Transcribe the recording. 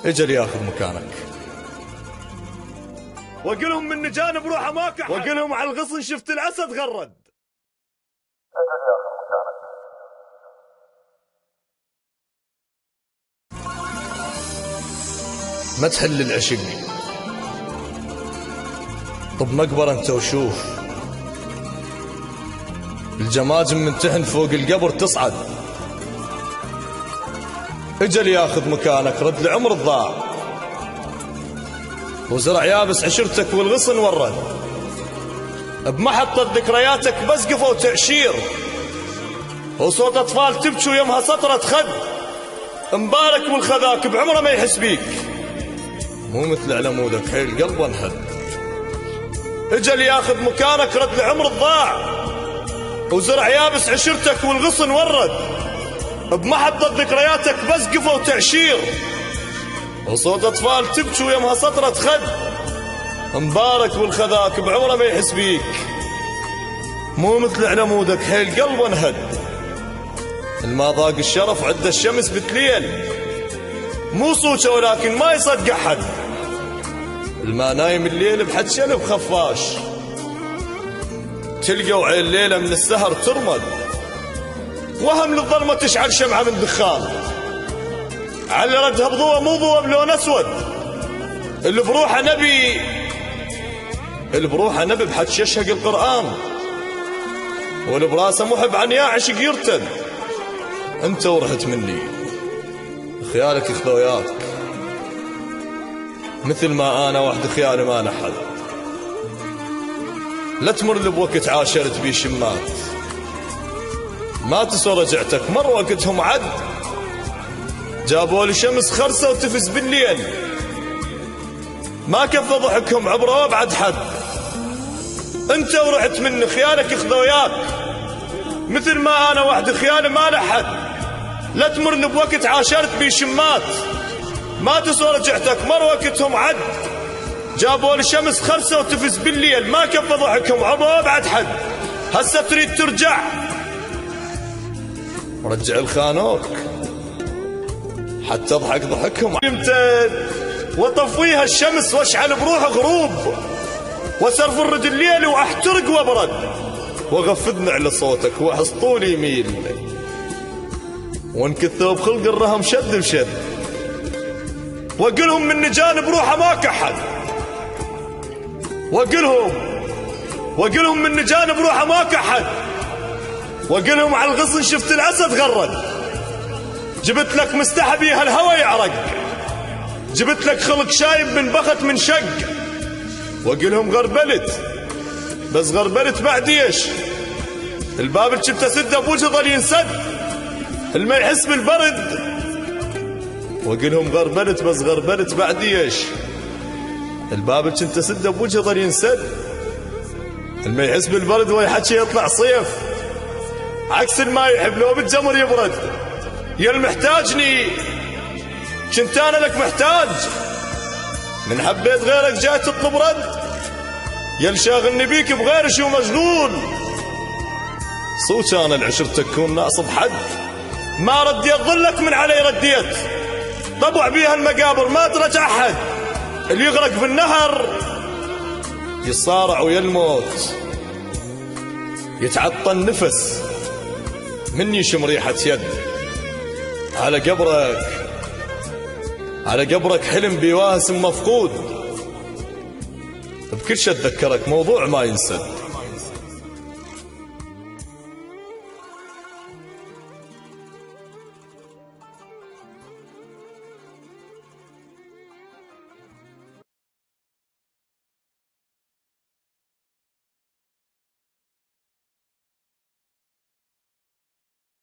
اجل ياخذ مكانك. وقلهم من جانب روحه ما كحل، وقلهم على الغصن شفت الأسد غرد. اجل ياخذ مكانك. ما تحل العشق، طب مقبرة انت وشوف الجماجم من تحن فوق القبر تصعد. اجل ياخذ مكانك، رد العمر الضاع، وزرع يابس عشرتك والغصن ورد. بمحطة ذكرياتك بس قفة وتعشير، وصوت أطفال تبكي ويمها سطرة خد. مبارك والخذاك بعمره ما يحس بيك، مو مثل علمودك حيل قلبه انهد. اجل ياخذ مكانك، رد العمر الضاع، وزرع يابس عشرتك والغصن ورد. بمحطة ذكرياتك بس قفة وتعشير، وصوت أطفال تبكي ويمها سطرة خد. مبارك والخذاك بعمره ما يحس بيك، مو مثل علمودك حيل قلبه انهد. الما ضاق الشرف عد الشمس بتليل، مو صوته ولكن ما يصدق أحد. الما نايم الليل بحد شلب خفاش، تلقوا عين الليلة من السهر ترمد. وهم للظلمة تشعل شمعة من دخان، على ردها بضوء مو ضوء بلون أسود. اللي بروحه نبي بحد يشهق القرآن، واللي براسه محب عن يعشق يرتد. انت ورحت مني خيالك يخذوياتك، مثل ما انا وحد خيالي ما لحد. لا تمر لي بوقت عاشرت بيه شمات، ما تسوى رجعتك مر وقتهم عد. جابوا لي شمس خرسة وتفز بالليل، ما كفى ضحكهم عبره وابعد حد. انت ورحت مني خيالك يخذوياك، مثل ما انا وحد خيالي ما لحد. لا تمر لي بوقت عاشرت بيه شمات، ما تسوى رجعتك مر وقتهم عد. جابوا لي شمس خرسة وتفز بالليل، ما كفى ضحكهم عبره وابعد حد. هسه تريد ترجع، رجع الخانوك حتى اضحك ضحكهم. يمتد وطفيها الشمس واشعل بروح غروب، وسرف الرد الليل واحترق وابرد. وغفدنا على صوتك واحس طولي يميل، وانكثوا بخلق الرهم شد بشد. وقلهم من جانب روحه ما كحد، وقلهم من جانب روحه ما كحد. وقلهم على الغصن شفت الأسد غرد. جبت لك مستحبي هالهوى يعرق، جبت لك خلق شايب من بخت من شق. وقلهم غربلت بس غربلت بعد ايش؟ الباب اللي شفته سده بوجه ظل ينسد، الما يحس بالبرد. وقلهم غربلت بس غربلت بعد ايش؟ الباب اللي كنت سده بوجه ظل ينسد، الما يحس بالبرد ويحكي يطلع صيف. عكس الما يحب لو بالجمر يبرد. يا المحتاجني كنت انا لك محتاج، من حبيت غيرك جاي تطلب رد. يا الشاغلني بيك بغير شو مشغول، صوت انا العشرتك كون ناصب حد. ما رديت ظلك من علي رديت، طبع بيها المقابر ما ترجع احد. اللي يغرق في النهر يصارع ويا الموت، يتعطى النفس مني يشم ريحة يد. على قبرك حلم بواسم مفقود، بكل شي اتذكرك موضوع ما ينسد.